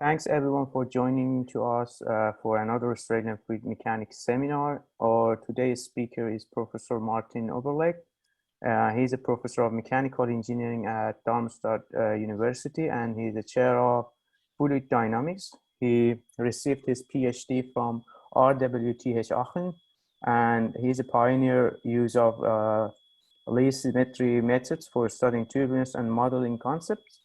Thanks everyone for joining to us for another Australian fluid mechanics seminar. Our today's speaker is Professor Martin Oberlack. He's a professor of mechanical engineering at Darmstadt University, and he's the chair of fluid dynamics. He received his PhD from RWTH Aachen, and he's a pioneer use of least symmetry methods for studying turbulence and modeling concepts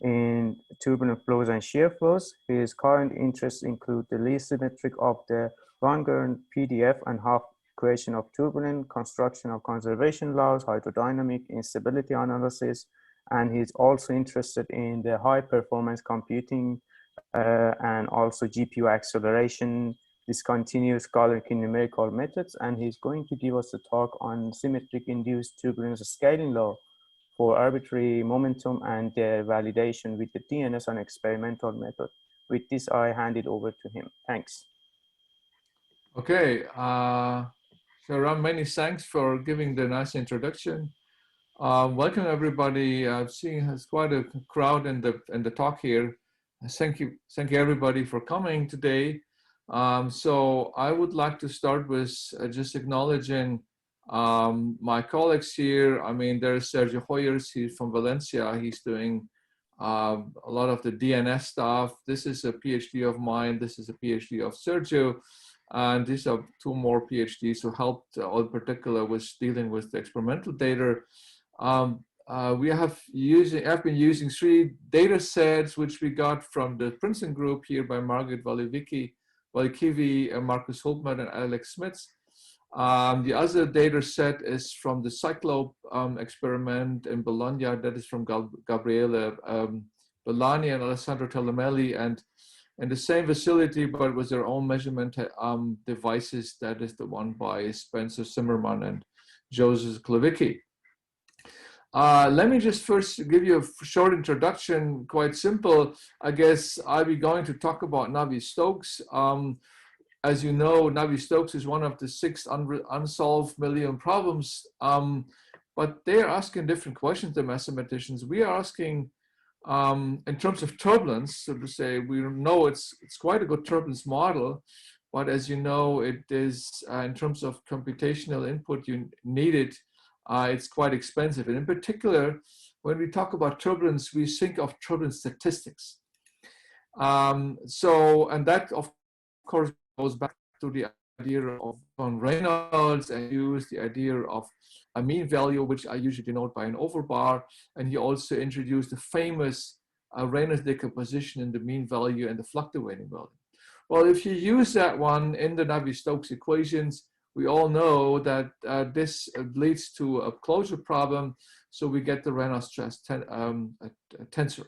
in turbulent flows and shear flows. His current interests include the least symmetric of the Langren PDF and half equation of turbulent, construction of conservation laws, hydrodynamic instability analysis, and he's also interested in the high performance computing and also GPU acceleration, discontinuous Galerkin numerical methods, and he's going to give us a talk on symmetric induced turbulence scaling law for arbitrary momentum and their validation with the DNS and experimental method. With this, I hand it over to him. Thanks. Okay, so Ram, many thanks for giving the nice introduction. Welcome everybody. I've seen there's quite a crowd in the talk here. Thank you everybody for coming today. So I would like to start with just acknowledging my colleagues here. I mean, there's Sergio Hoyers, he's from Valencia. He's doing a lot of the DNS stuff. This is a PhD of mine. This is a PhD of Sergio. And these are two more PhDs who helped in particular with dealing with the experimental data. I've been using 3 data sets, which we got from the Princeton group here by Margaret Walikivi, Marcus Hultman, and Alex Smits. The other data set is from the Cyclope experiment in Bologna. That is from Gabriele Bellani and Alessandro Telemelli, and in the same facility, but with their own measurement devices. That is the one by Spencer Zimmerman and Joseph Klevicki. Let me just first give you a short introduction, quite simple. I guess I'll be going to talk about Navier-Stokes. As you know, Navier-Stokes is one of the 6 unsolved million problems, but they're asking different questions, the mathematicians. We are asking in terms of turbulence, so to say, we know it's quite a good turbulence model, but as you know, it is in terms of computational input you needed, it's quite expensive. And in particular, when we talk about turbulence, we think of turbulence statistics. And that, of course, goes back to the idea of von Reynolds, and use the idea of a mean value, which I usually denote by an overbar. And he also introduced the famous Reynolds decomposition in the mean value and the fluctuating value. Well, if you use that one in the Navier-Stokes equations, we all know that this leads to a closure problem. So we get the Reynolds stress tensor.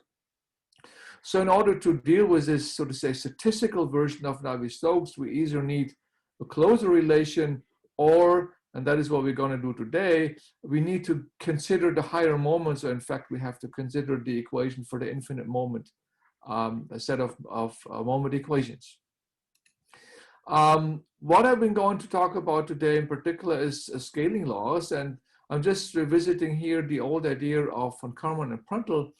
So in order to deal with this, so to say, statistical version of Navier-Stokes, we either need a closure relation, or, and that is what we're going to do today, we need to consider the higher moments. So in fact, we have to consider the equation for the infinite moment, a set of moment equations. What I've been going to talk about today in particular is scaling laws, and I'm just revisiting here the old idea of von Karman and Pruntel.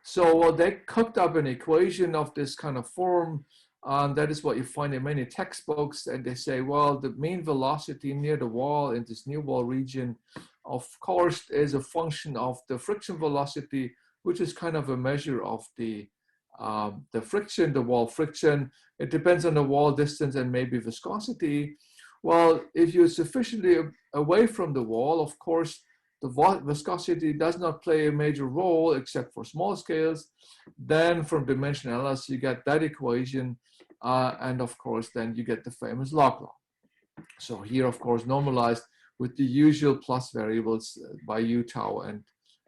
So they cooked up an equation of this kind of form. That is what you find in many textbooks, and they say, well, the mean velocity near the wall in this new wall region, of course, is a function of the friction velocity, which is kind of a measure of the friction, the wall friction. It depends on the wall distance and maybe viscosity. Well, if you're sufficiently away from the wall, of course, the viscosity does not play a major role except for small scales. Then from dimensional analysis, you get that equation. And of course, then you get the famous log law. So here, of course, normalized with the usual plus variables by u tau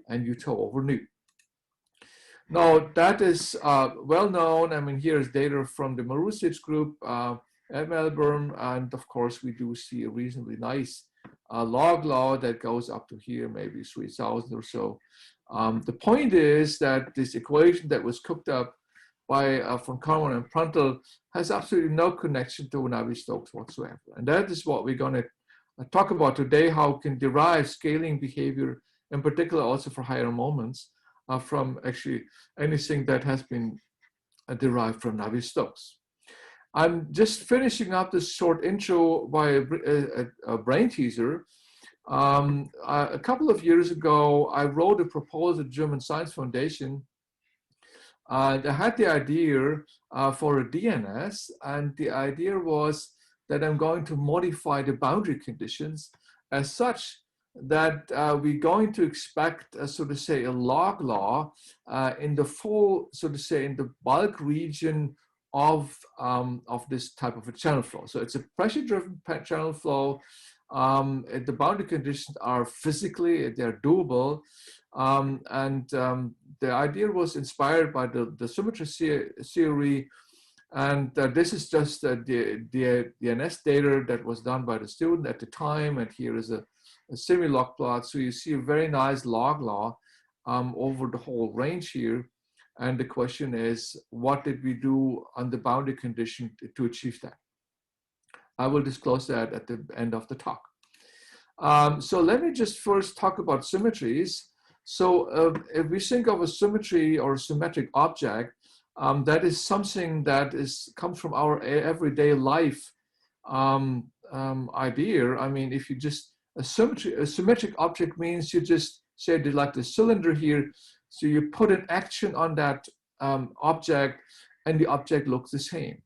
and u tau over nu. Now, that is well known. I mean, here's data from the Marusic group at Melbourne. And of course, we do see a reasonably nice log law that goes up to here, maybe 3,000 or so. The point is that this equation that was cooked up by von Karman and Pruntel has absolutely no connection to Navier-Stokes whatsoever. And that is what we're going to talk about today, how we can derive scaling behavior, in particular also for higher moments, from actually anything that has been derived from Navier-Stokes. I'm just finishing up this short intro by a brain teaser. A couple of years ago, I wrote a proposal at German Science Foundation. I had the idea for a DNS, and the idea was that I'm going to modify the boundary conditions as such that we're going to expect, so to say, a log law in the full, so to say, in the bulk region of this type of a channel flow. So it's a pressure-driven channel flow. The boundary conditions are physically, they're doable. The idea was inspired by the symmetry theory. And this is just the DNS data that was done by the student at the time. And here is a semi-log plot. So you see a very nice log law over the whole range here. And the question is, what did we do on the boundary condition to achieve that? I will disclose that at the end of the talk. So let me just first talk about symmetries. So if we think of a symmetry or a symmetric object, that is something that comes from our everyday life idea. I mean, if you just, a symmetric object means you just say like the cylinder here, so you put an action on that object and the object looks the same.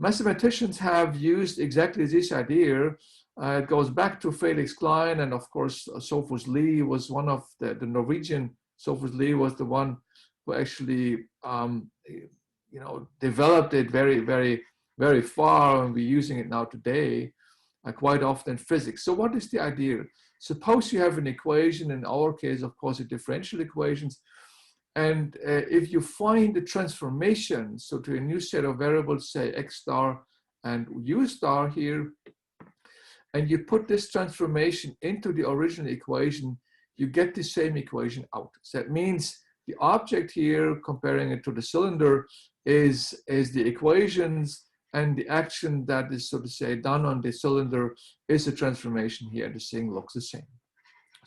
Mathematicians have used exactly this idea. It goes back to Felix Klein, and of course, Sophus Lee was one of the Norwegian. Sophus Lee was the one who actually, developed it very, very, very far, and we're using it now today, quite often in physics. So what is the idea? Suppose you have an equation, in our case, of course, a differential equations, and if you find the transformation, so to a new set of variables, say x star and u star here, and you put this transformation into the original equation, you get the same equation out. So that means the object here, comparing it to the cylinder, is the equations, and the action that is, so to say, done on the cylinder is a transformation here. The thing looks the same.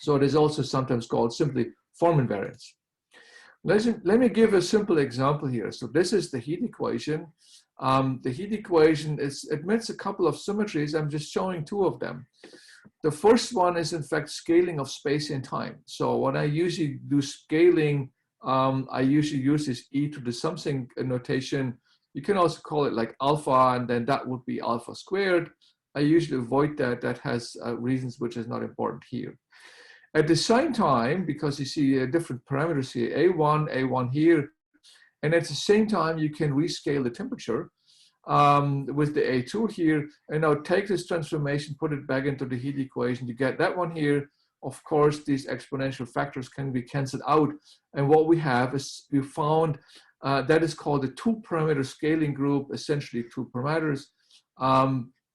So it is also sometimes called simply form invariance. Let me give a simple example here. So this is the heat equation. The heat equation admits a couple of symmetries. I'm just showing two of them. The first one is, in fact, scaling of space and time. So when I usually do scaling, I usually use this e to the something notation. You can also call it like alpha, and then that would be alpha squared. I usually avoid that. That has reasons which is not important here. At the same time, because you see different parameters here, A1 here, and at the same time, you can rescale the temperature with the A2 here, and now take this transformation, put it back into the heat equation. You get that one here. Of course, these exponential factors can be canceled out. And what we have is we found that is called the two-parameter scaling group, essentially two parameters.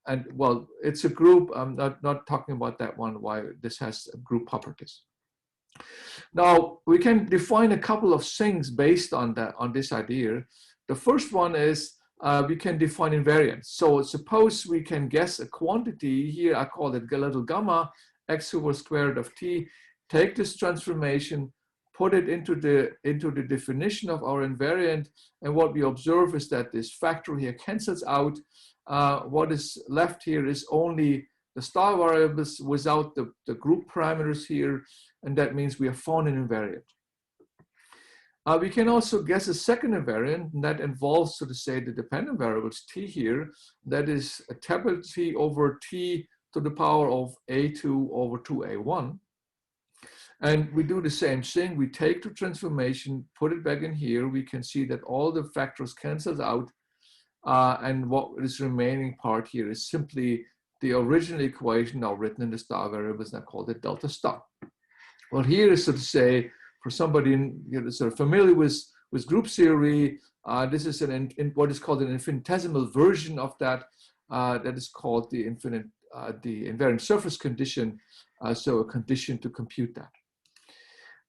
And well, it's a group. I'm not talking about that one, why this has group properties. Now, we can define a couple of things based on this idea. The first one is we can define invariance. So suppose we can guess a quantity here, I call it a little gamma, x over square root of t, take this transformation, put it into the definition of our invariant, and what we observe is that this factor here cancels out. What is left here is only the star variables without the group parameters here, and that means we have found an invariant. We can also guess a second invariant, and that involves, so to say, the dependent variables t here. That is a tablet t over t to the power of a2 over 2a1. And we do the same thing. We take the transformation, put it back in here. We can see that all the factors cancel out. And what is remaining part here is simply the original equation now written in the star variables, and I called it delta star. Well, here is, so to say, for somebody sort of familiar with group theory, this is what is called an infinitesimal version of that. That is called the invariant surface condition. So a condition to compute that.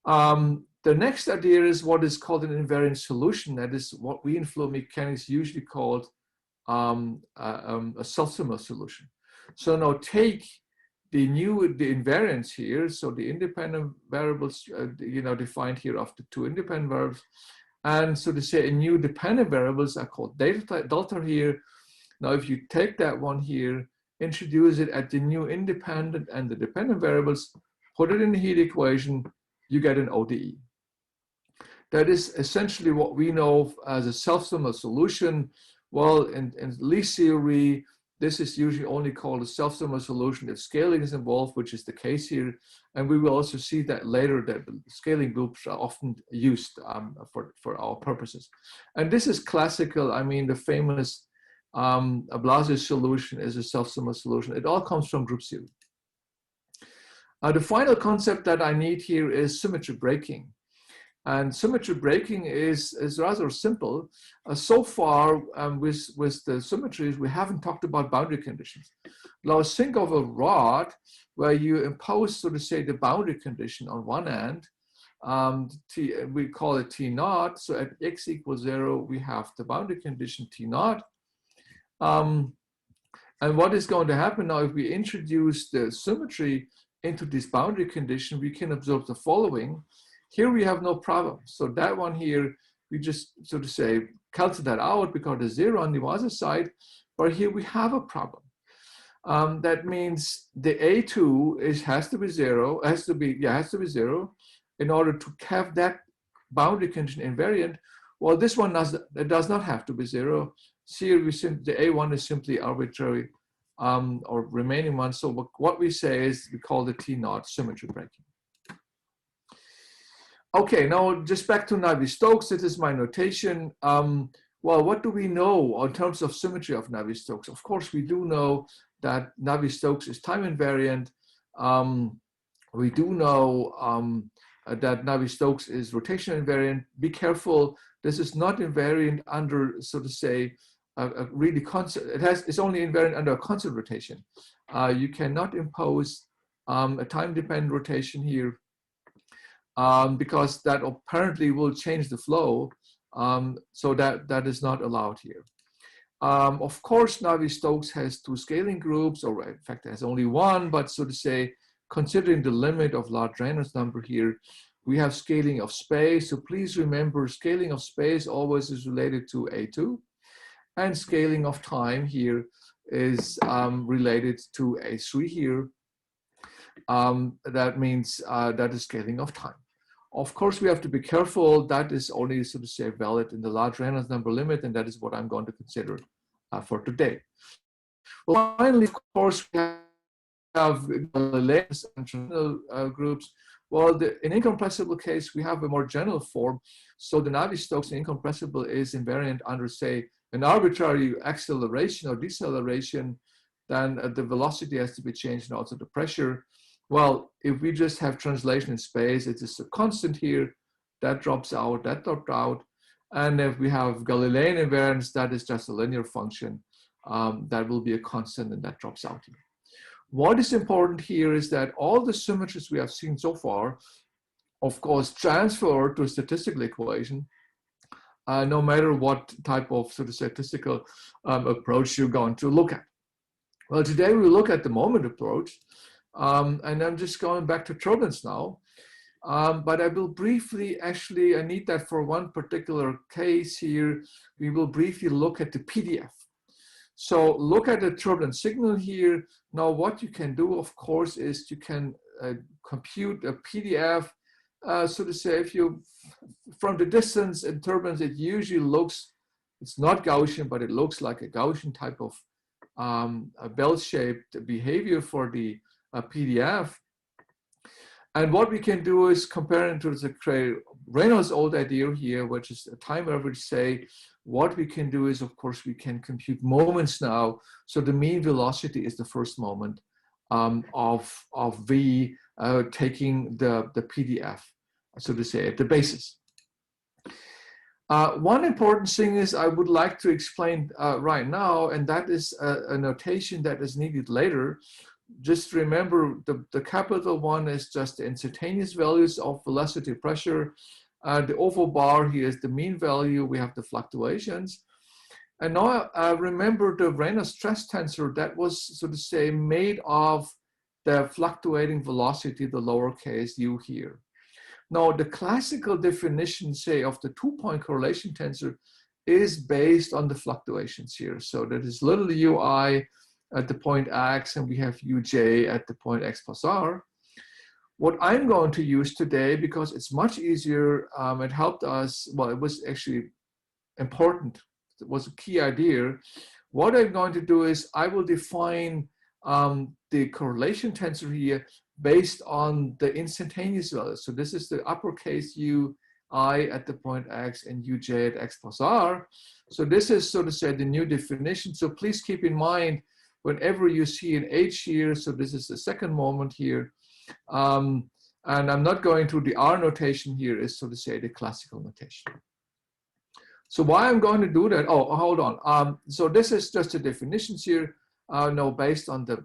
The next idea is what is called an invariant solution. That is what we in fluid mechanics usually called a self-similar solution. So now take the invariants here. So the independent variables, defined here of the two independent variables, And so to say, a new dependent variables are called delta here. Now, if you take that one here, introduce it at the new independent and the dependent variables, put it in the heat equation, you get an ODE. That is essentially what we know as a self-similar solution. Well, in Lie theory, this is usually only called a self-similar solution if scaling is involved, which is the case here. And we will also see that later, that scaling groups are often used for our purposes. And this is classical. I mean, the famous Blasius solution is a self-similar solution. It all comes from group theory. The final concept that I need here is symmetry breaking. And symmetry breaking is rather simple. So far, with the symmetries, we haven't talked about boundary conditions. Now, think of a rod where you impose, so to say, the boundary condition on one end. We call it T naught. So at x equals 0, we have the boundary condition T naught. And what is going to happen now if we introduce the symmetry into this boundary condition, we can observe the following. Here we have no problem. So that one here, we just, so to say, cancel that out because there's 0 on the other side. But here we have a problem. That means the A2 has to be 0, has to be 0 in order to have that boundary condition invariant. Well, this one does not have to be 0. Here the A1 is simply arbitrary or remaining one. So what we say is we call the T naught symmetry breaking. Okay, now just back to Navier-Stokes. This is my notation. Well, what do we know in terms of symmetry of Navier-Stokes? Of course, we do know that Navier-Stokes is time invariant. We do know that Navier-Stokes is rotation invariant. Be careful, this is not invariant under, so to say, a really constant. It's only invariant under a constant rotation. You cannot impose a time-dependent rotation here. Because that apparently will change the flow, so that is not allowed here. Of course, Navier-Stokes has 2 scaling groups, or in fact, it has only 1, but so to say, considering the limit of large Reynolds number here, we have scaling of space. So please remember, scaling of space always is related to A2, and scaling of time here is related to A3 here. That means that is scaling of time. Of course, we have to be careful. That is only, so to say, valid in the large Reynolds number limit, and that is what I'm going to consider for today. Well, finally, of course, we have Galileans and transitional groups. Well, in incompressible case, we have a more general form. So the Navier-Stokes incompressible is invariant under, say, an arbitrary acceleration or deceleration. Then the velocity has to be changed and also the pressure. Well, if we just have translation in space, it is a constant here, that drops out, that dropped out. And if we have Galilean invariance, that is just a linear function. That will be a constant and that drops out here. What is important here is that all the symmetries we have seen so far, of course, transfer to a statistical equation, no matter what type of sort of statistical approach you're going to look at. Well, today we look at the moment approach. And I'm just going back to turbulence now, but I will briefly, actually, I need that for one particular case here. We will briefly look at the PDF. So look at the turbulent signal here. Now what you can do, of course, is you can compute a PDF. So to say, if you, from the distance in turbulence, it usually looks, it's not Gaussian, but it looks like a Gaussian type of a bell-shaped behavior for the PDF. And what we can do is compare it to the Reynolds old idea here, which is a time average, say, what we can do is, of course, we can compute moments now. So the mean velocity is the first moment of V taking the PDF, so to say, at the basis. One important thing is I would like to explain right now, and that is a notation that is needed later. Just remember the capital one is just the instantaneous values of velocity, pressure. The oval bar here is the mean value. We have the fluctuations. And now remember the Reynolds stress tensor that was, so to say, made of the fluctuating velocity, the lowercase u here. Now, the classical definition, say, of the two-point correlation tensor is based on the fluctuations here. So that is little ui at the point x, and we have uj at the point x plus r. What I'm going to use today, because it's much easier, it helped us, well, it was actually important, it was a key idea. What I'm going to do is I will define the correlation tensor here based on the instantaneous values. So this is the uppercase U I at the point x and uj at x plus r. So this is, so to say, the new definition. So please keep in mind whenever you see an h here, so this is the second moment here, and I'm not going through the R notation here, is, so to say, the classical notation. So why I'm going to do that? Oh, hold on. So this is just the definitions here. No, based on the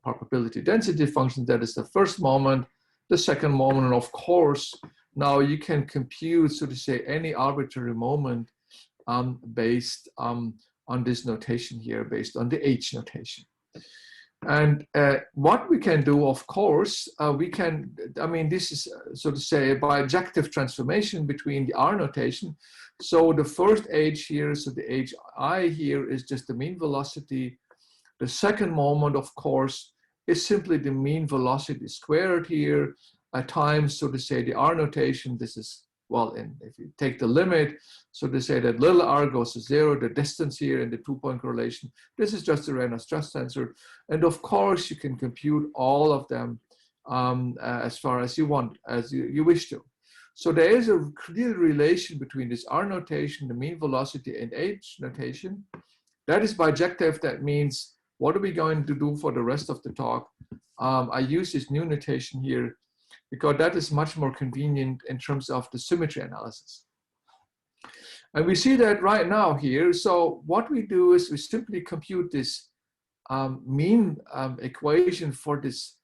probability density function. That is the first moment, the second moment, and of course, now you can compute, so to say, any arbitrary moment based on this notation here, based on the H notation. And what we can do, of course, we can, I mean, this is, so to say, a bijective transformation between the R notation. So the first H here, so the HI here is just the mean velocity. The second moment, of course, is simply the mean velocity squared here times, so to say, the R notation. This is, well, and if you take the limit, so to say that little r goes to 0, the distance here in the two-point correlation, this is just the random stress tensor. And of course, you can compute all of them as far as you want, as you wish to. So there is a clear relation between this R notation, the mean velocity, and H notation. That is bijective. That means, what are we going to do for the rest of the talk? I use this new notation here because that is much more convenient in terms of the symmetry analysis. And we see that right now here. So what we do is we simply compute this mean equation for this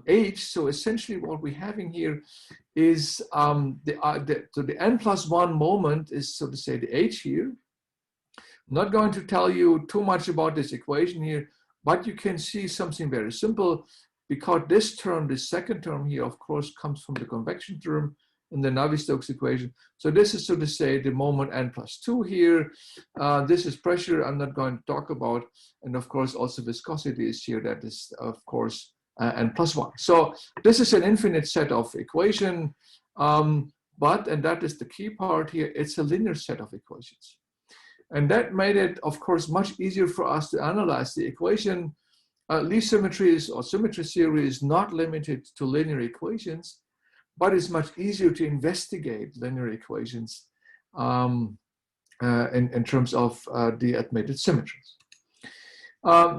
H. So essentially what we're having here is so the n+1 moment is, so to say, the H here. I'm not going to tell you too much about this equation here, but you can see something very simple, because this term, this second term here, of course, comes from the convection term in the Navier-Stokes equation. So this is, so to say, the moment n+2 here. This is pressure I'm not going to talk about. And of course, also viscosity is here. That is, of course, n+1. So this is an infinite set of equation. And that is the key part here, it's a linear set of equations. And that made it, of course, much easier for us to analyze the equation. Lie symmetries or symmetry theory is not limited to linear equations, but it's much easier to investigate linear equations in terms of the admitted symmetries.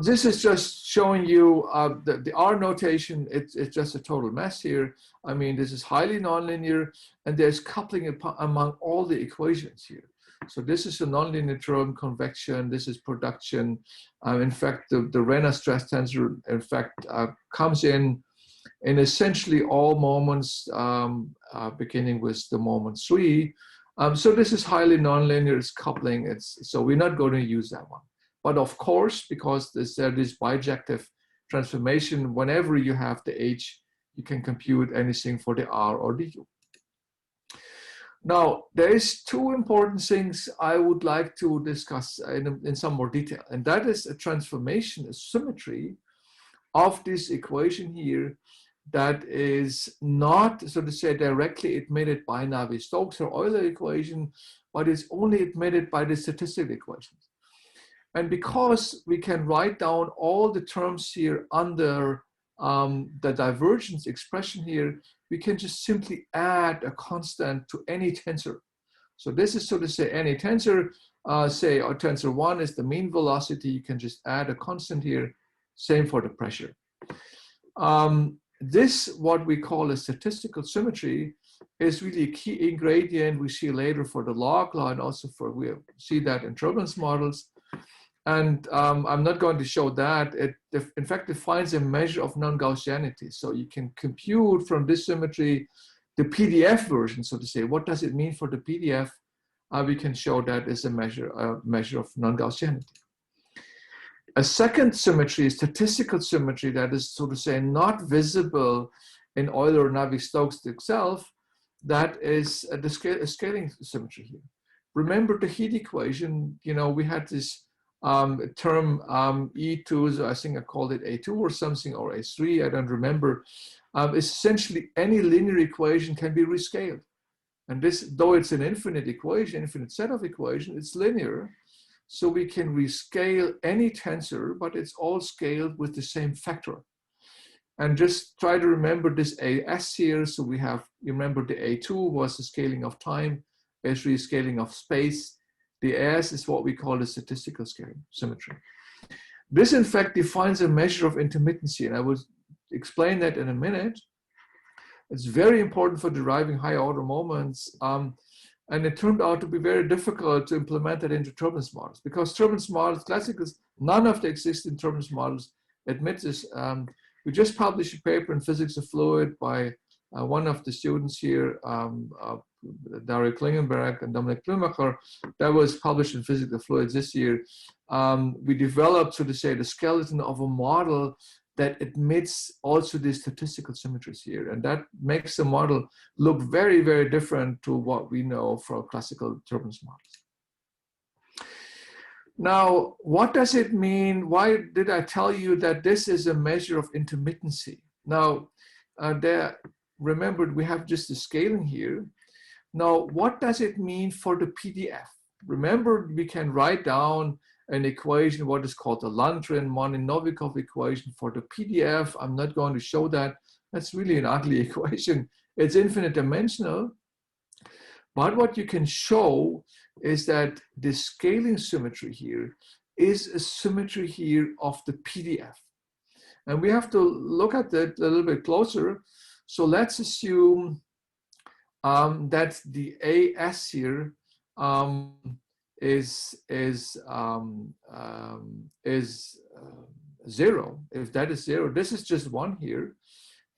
This is just showing you the R notation. It's just a total mess here. I mean, this is highly nonlinear, and there's coupling among all the equations here. So this is a nonlinear term, convection. This is production. In fact, the Renner stress tensor, in fact, comes in essentially all moments, beginning with the moment 3. So this is highly nonlinear. It's coupling. So we're not going to use that one. But of course, because there is bijective transformation, whenever you have the H, you can compute anything for the R or the U. Now, there is two important things I would like to discuss in some more detail, and that is a transformation, a symmetry of this equation here that is not, so to say, directly admitted by Navier-Stokes or Euler equation, but is only admitted by the statistical equations. And because we can write down all the terms here under the divergence expression here, we can just simply add a constant to any tensor. So this is, so to say, any tensor, say our tensor 1 is the mean velocity, you can just add a constant here, same for the pressure. This, what we call a statistical symmetry, is really a key ingredient we see later for the log law, and also we see that in turbulence models. And I'm not going to show that. It, in fact, defines a measure of non-Gaussianity. So you can compute from this symmetry the PDF version, so to say. What does it mean for the PDF? We can show that as a measure of non-Gaussianity. A second symmetry is statistical symmetry that is, so to say, not visible in Euler Navier-Stokes itself, that is the scaling symmetry here. Remember the heat equation, you know, we had this term E2, so I think I called it A2 or something, or A3, I don't remember. Essentially any linear equation can be rescaled. And this, though it's an infinite equation, infinite set of equations, it's linear. So we can rescale any tensor, but it's all scaled with the same factor. And just try to remember this AS here. So we have, you remember the A2 was the scaling of time, A3 is scaling of space. The AS is what we call the statistical scaling symmetry. This in fact defines a measure of intermittency, and I will explain that in a minute. It's very important for deriving higher order moments. And it turned out to be very difficult to implement it into turbulence models, because turbulence models, classical, none of the existing turbulence models admit this. We just published a paper in Physics of Fluid by one of the students here, Dario Klingenberg and Dominic Plümacher, that was published in Physics of Fluids this year. We developed, so to say, the skeleton of a model that admits also the statistical symmetries here. And that makes the model look very, very different to what we know for classical turbulence models. Now, what does it mean? Why did I tell you that this is a measure of intermittency? Now, remember, we have just the scaling here. Now, what does it mean for the PDF? Remember, we can write down an equation, what is called the Landrin-Monin-Novikov equation for the PDF. I'm not going to show that. That's really an ugly equation. It's infinite dimensional. But what you can show is that the scaling symmetry here is a symmetry here of the PDF. And we have to look at that a little bit closer. So let's assume that the AS here is 0. If that is 0, this is just 1 here.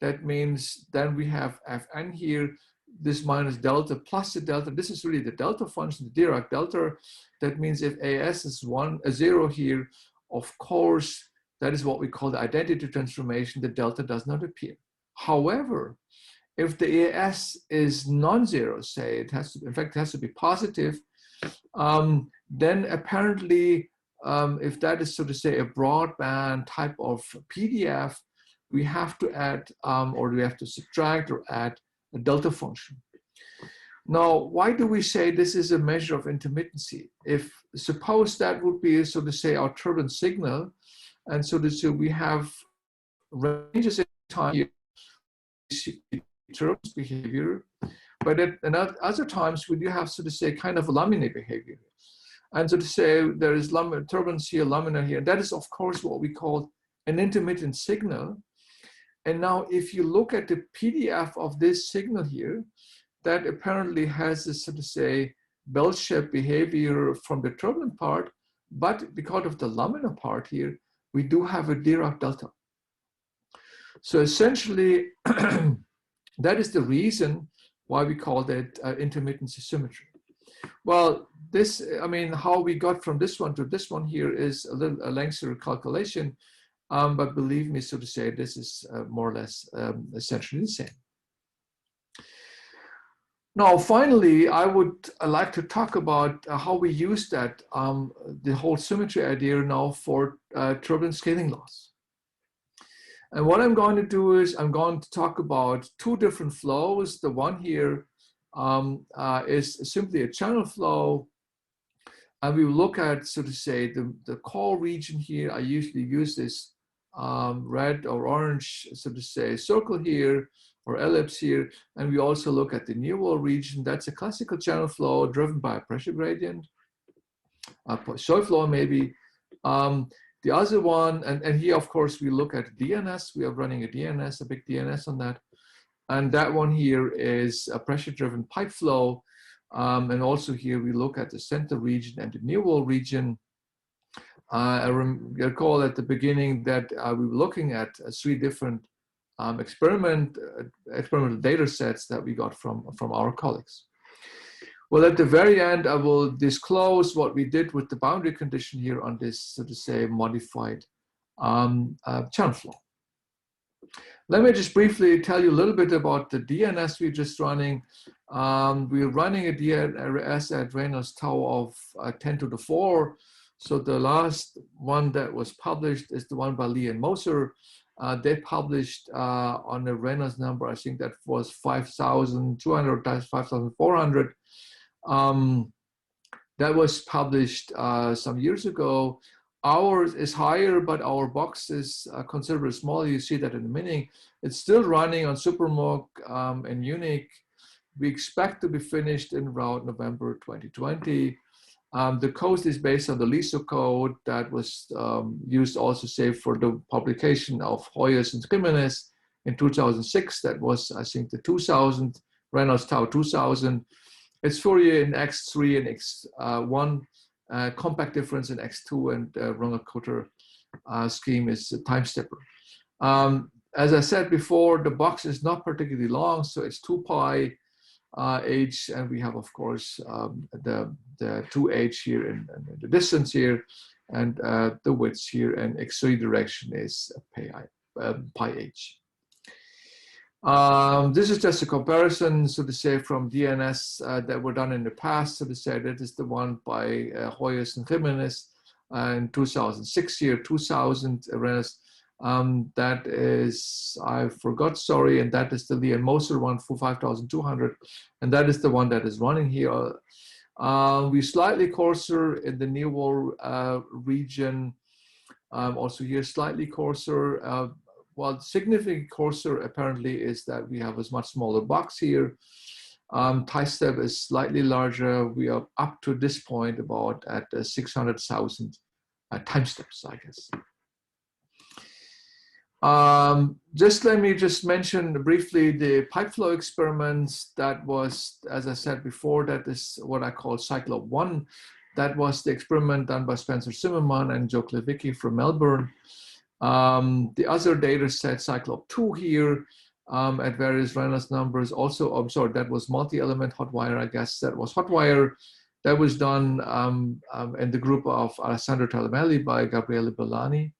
That means then we have Fn here, this minus delta plus the delta. This is really the delta function, the Dirac delta. That means if AS is 0 here, of course, that is what we call the identity transformation. The delta does not appear. However, if the AS is non-zero, say it has to, in fact, it has to be positive, then apparently, if that is, so to say, a broadband type of PDF, we have to add, or we have to subtract or add a delta function. Now, why do we say this is a measure of intermittency? If suppose that would be, so to say, our turbulent signal, and so to say, we have ranges in time here, turbulence behavior, but at other times we do have, so to say, kind of laminar behavior. And so to say, there is turbulence here, laminar here. That is, of course, what we call an intermittent signal. And now if you look at the PDF of this signal here, that apparently has this, so to say, bell-shaped behavior from the turbulent part, but because of the laminar part here, we do have a Dirac delta. So essentially, that is the reason why we call that intermittency symmetry. Well, this, I mean, how we got from this one to this one here is a lengthier calculation, but believe me, so to say, this is more or less essentially the same. Now, finally, I would like to talk about how we use that, the whole symmetry idea now for turbulent scaling laws. And what I'm going to do is I'm going to talk about two different flows. The one here is simply a channel flow. And we will look at, so to say, the core region here. I usually use this red or orange, so to say, circle here or ellipse here. And we also look at the near wall region. That's a classical channel flow driven by a pressure gradient, a Poisson flow maybe. The other one, and here, of course, we look at DNS. We are running a DNS, a big DNS on that. And that one here is a pressure-driven pipe flow. And also here, we look at the center region and the near wall region. I recall at the beginning that we were looking at 3 different experimental data sets that we got from our colleagues. Well, at the very end, I will disclose what we did with the boundary condition here on this, so to say, modified channel flow. Let me just briefly tell you a little bit about the DNS we're just running. We're running a DNS at Reynolds tau of 10 to the 4. So the last one that was published is the one by Lee and Moser. They published on the Reynolds number, I think that was 5,200 times 5,400. That was published some years ago. Ours is higher, but our box is considerably smaller. You see that in a minute. It's still running on SuperMOOC in Munich. We expect to be finished in around November 2020. The code is based on the LISO code that was used also, say, for the publication of Hoyos and Jimenez in 2006. That was, I think, the 2000, Reynolds tau 2000. It's Fourier in X3 and X1. Compact difference in X2, and Runge-Kutta scheme is a time stepper. As I said before, the box is not particularly long, so it's 2 pi h, and we have, of course, the 2h here and the distance here, and the width here, and X3 direction is pi h. This is just a comparison, so to say, from DNS that were done in the past. So to say, that is the one by Hoyos and Jimenez in 2006 here, 2000 Reynolds. That is, I forgot, sorry, and that is the Lee and Moser one for 5,200, and that is the one that is running here. We slightly coarser in the near wall region, also here slightly coarser. Well, significant coarser apparently is that we have a much smaller box here. Tie step is slightly larger. We are up to this point about at 600,000 time steps, I guess. Just let me just mention briefly the pipe flow experiments. That was, as I said before, that is what I call Cyclop 1. That was the experiment done by Spencer Zimmerman and Joe Klevicki from Melbourne. The other data set, Cyclop 2 here, at various Reynolds numbers. Also, I'm sorry, that was multi-element hot wire, I guess. That was hot wire. That was done in the group of Alessandro Talamelli by Gabriele Bellani.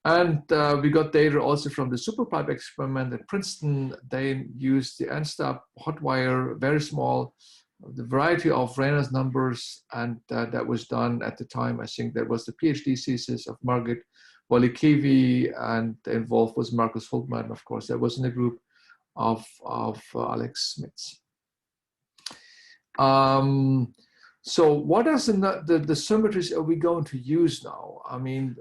And we got data also from the superpipe experiment at Princeton. They used the end-stop hot wire, very small, the variety of Reynolds numbers, and that was done at the time. I think that was the PhD thesis of Margit Walikivi, and involved was Markus Hultmann, of course. That was in the group of Alex Smits. So what are the symmetries are we going to use now? I mean,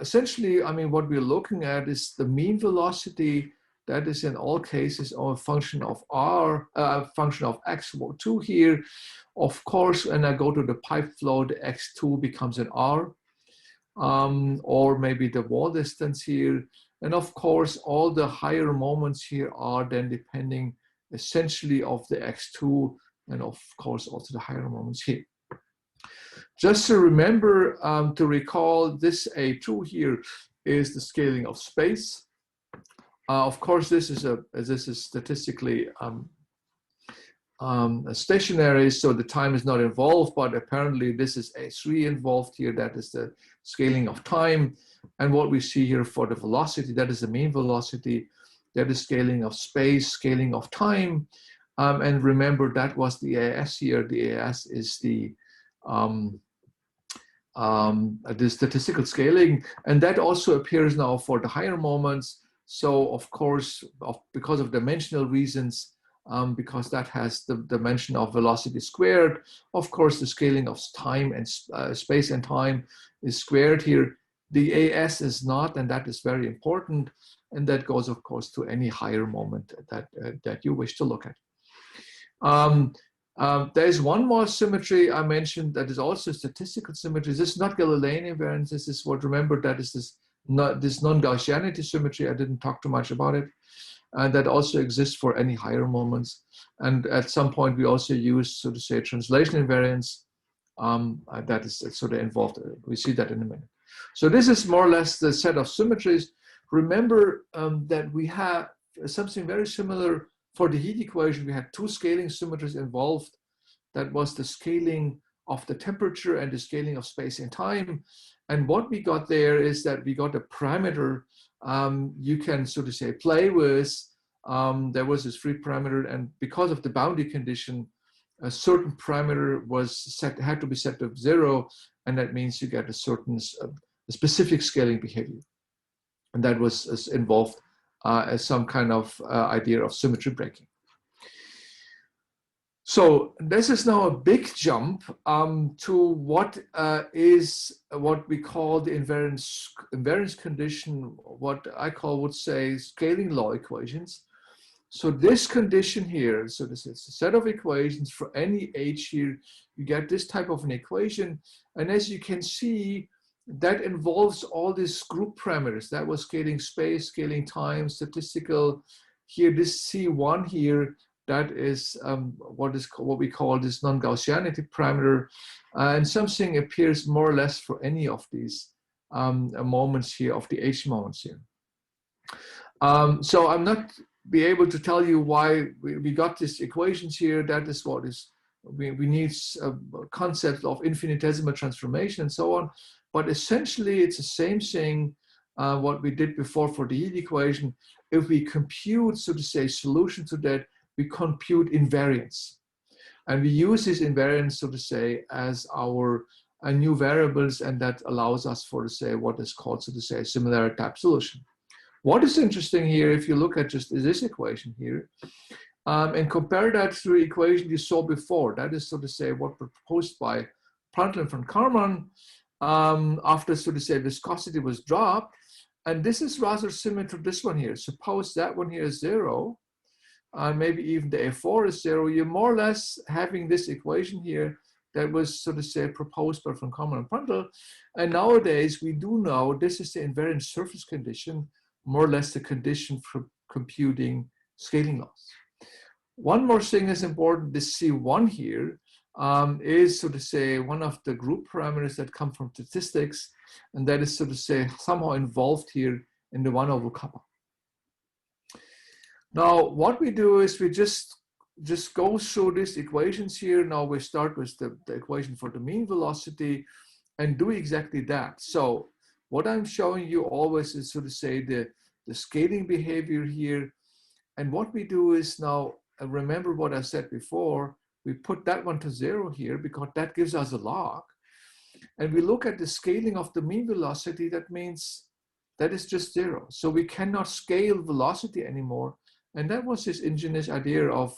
essentially, I mean, what we're looking at is the mean velocity. That is in all cases a function of r, function of x2 here. Of course, when I go to the pipe flow, the x2 becomes an r. Or maybe the wall distance here. And of course, all the higher moments here are then depending essentially of the x2, and of course also the higher moments here. Just to remember, to recall, this A2 here is the scaling of space. Of course, this is statistically stationary, so the time is not involved, but apparently this is A3 involved here. That is the scaling of time. And what we see here for the velocity, that is the mean velocity, that is scaling of space, scaling of time. And remember, that was the AS here. The AS is the statistical scaling, and that also appears now for the higher moments. So of course, because of dimensional reasons, because that has the dimension of velocity squared, of course, the scaling of time and space and time is squared here. The AS is not, and that is very important. And that goes, of course, to any higher moment that you wish to look at. There's one more symmetry I mentioned that is also statistical symmetry. This is not Galilean invariance. This is what, remember, that is this non-Gaussianity symmetry. I didn't talk too much about it. And that also exists for any higher moments. And at some point, we also use, so to say, translation invariance. That is sort of involved. We see that in a minute. So this is more or less the set of symmetries. Remember that we have something very similar for the heat equation. We had two scaling symmetries involved. That was the scaling of the temperature and the scaling of space and time. And what we got there is that we got a parameter you can sort of say play with. There was this free parameter, and because of the boundary condition, a certain parameter had to be set to 0, and that means you get a certain specific scaling behavior, and that was involved as some kind of idea of symmetry breaking. So this is now a big jump to what is what we call the invariance condition, what I would say scaling law equations. So this condition here, so this is a set of equations for any h here, you get this type of an equation. And as you can see, that involves all these group parameters. That was scaling space, scaling time, statistical. Here, this C1 here, that is what we call this non-Gaussianity parameter. And something appears more or less for any of these moments here, of the h moments here. So I'm not be able to tell you why we got these equations here. That is what is, we need a concept of infinitesimal transformation and so on. But essentially, it's the same thing what we did before for the heat equation. If we compute, so to say, solution to that, we compute invariance. And we use this invariance, so to say, as our new variables, and that allows us for, to say, what is called, so to say, a similarity type solution. What is interesting here, if you look at just this equation here, and compare that to the equation you saw before, that is, so to say, what was proposed by Prandtl and von Karman after, so to say, viscosity was dropped. And this is rather similar to this one here. Suppose that one here is 0, maybe even the A4 is 0. You're more or less having this equation here that was, so to say, proposed by von Karman and Prandtl. And nowadays, we do know this is the invariant surface condition, more or less the condition for computing scaling laws. One more thing is important, this C1 here is, so to say, one of the group parameters that come from statistics, and that is, so to say, somehow involved here in the 1 over kappa. Now, what we do is we just go through these equations here. Now we start with the equation for the mean velocity and do exactly that. So what I'm showing you always is, so to say, the scaling behavior here. And what we do is now, remember what I said before, we put that one to 0 here because that gives us a log. And we look at the scaling of the mean velocity, that means that is just 0. So we cannot scale velocity anymore. And that was this ingenious idea of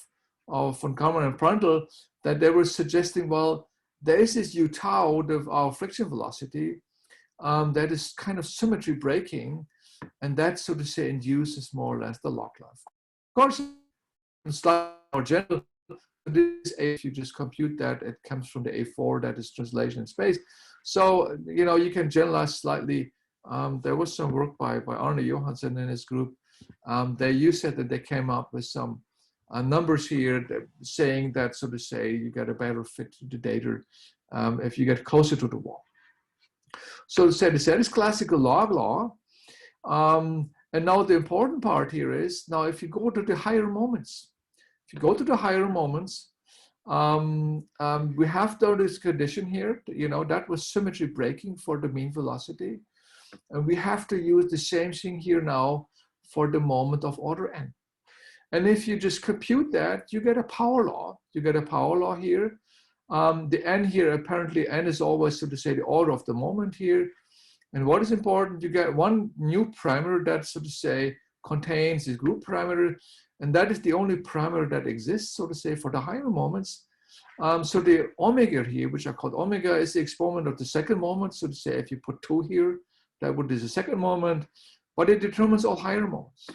von Karman and Prandtl, that they were suggesting, well, there is this u tau of our friction velocity that is kind of symmetry breaking, and that, so to say, induces more or less the log life. Of course, in slightly more general, this if you just compute that, it comes from the A4, that is translation in space. So, you know, you can generalize slightly. There was some work by Arne Johansson and his group. They used it, that they came up with some numbers here that saying that, so to say, you get a better fit to the data if you get closer to the wall. So to say, that is classical log law. And now the important part here is, now if you go to the higher moments, we have done this condition here, you know, that was symmetry breaking for the mean velocity. And we have to use the same thing here now for the moment of order n. And if you just compute that, you get a power law. You get a power law here. The n here, apparently n is always, so to say, the order of the moment here. And what is important, you get one new parameter that, so to say, contains this group parameter. And that is the only parameter that exists, so to say, for the higher moments. So the omega here, which are called omega, is the exponent of the second moment. So to say, if you put 2 here, that would be the second moment, but it determines all higher moments.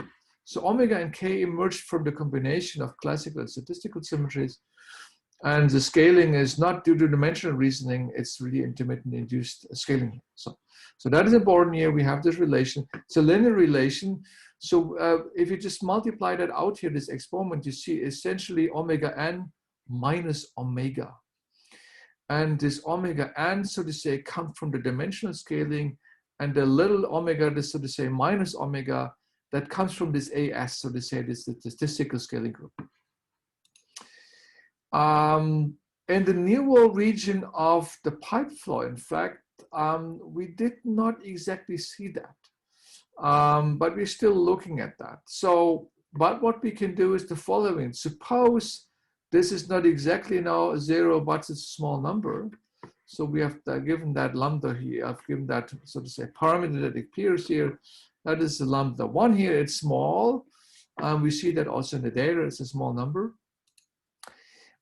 So omega and k emerged from the combination of classical and statistical symmetries. And the scaling is not due to dimensional reasoning, it's really intermittent induced scaling. So that is important here. We have this relation. It's a linear relation. So if you just multiply that out here, this exponent, you see essentially omega n minus omega. And this omega n, so to say, comes from the dimensional scaling, and the little omega, this, so to say, minus omega, that comes from this AS, so to say, this statistical scaling group. in the near wall region of the pipe flow, in fact, we did not exactly see that, but we're still looking at that. So, but what we can do is the following. Suppose this is not exactly now a 0, but it's a small number. So we have given that lambda here, I've given that, so to say, parameter that appears here. That is the lambda 1 here, it's small. We see that also in the data, it's a small number.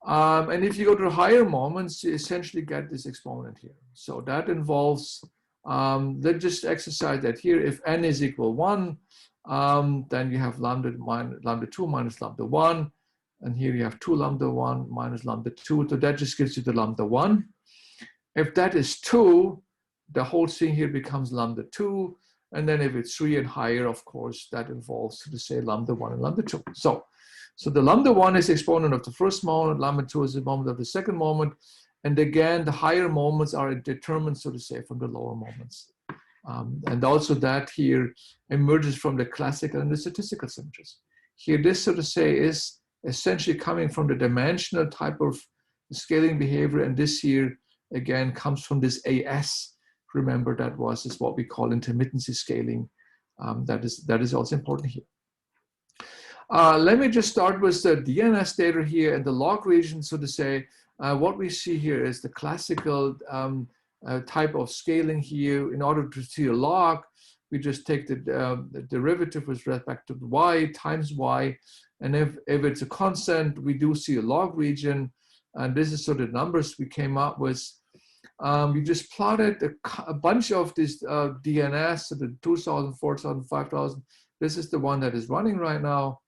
And if you go to higher moments, you essentially get this exponent here. So that involves, let's just exercise that here. If n is equal 1, then you have lambda 2 minus lambda 1. And here you have 2 lambda 1 minus lambda 2. So that just gives you the lambda 1. If that is 2, the whole thing here becomes lambda 2. And then if it's 3 and higher, of course, that involves, to say, lambda 1 and lambda 2. So the lambda 1 is the exponent of the first moment, lambda 2 is the moment of the second moment. And again, the higher moments are determined, so to say, from the lower moments. And also that here emerges from the classical and the statistical symmetries. Here, this, so to say, is essentially coming from the dimensional type of scaling behavior. And this here, again, comes from this AS. Remember, that is what we call intermittency scaling. That is also important here. Let me just start with the DNS data here and the log region. So to say, what we see here is the classical type of scaling here. In order to see a log, we just take the derivative with respect to y times y. And if it's a constant, we do see a log region. And this is sort of the numbers we came up with. We just plotted a bunch of this DNS, so the 2,000, 4,000, 5,000. This is the one that is running right now.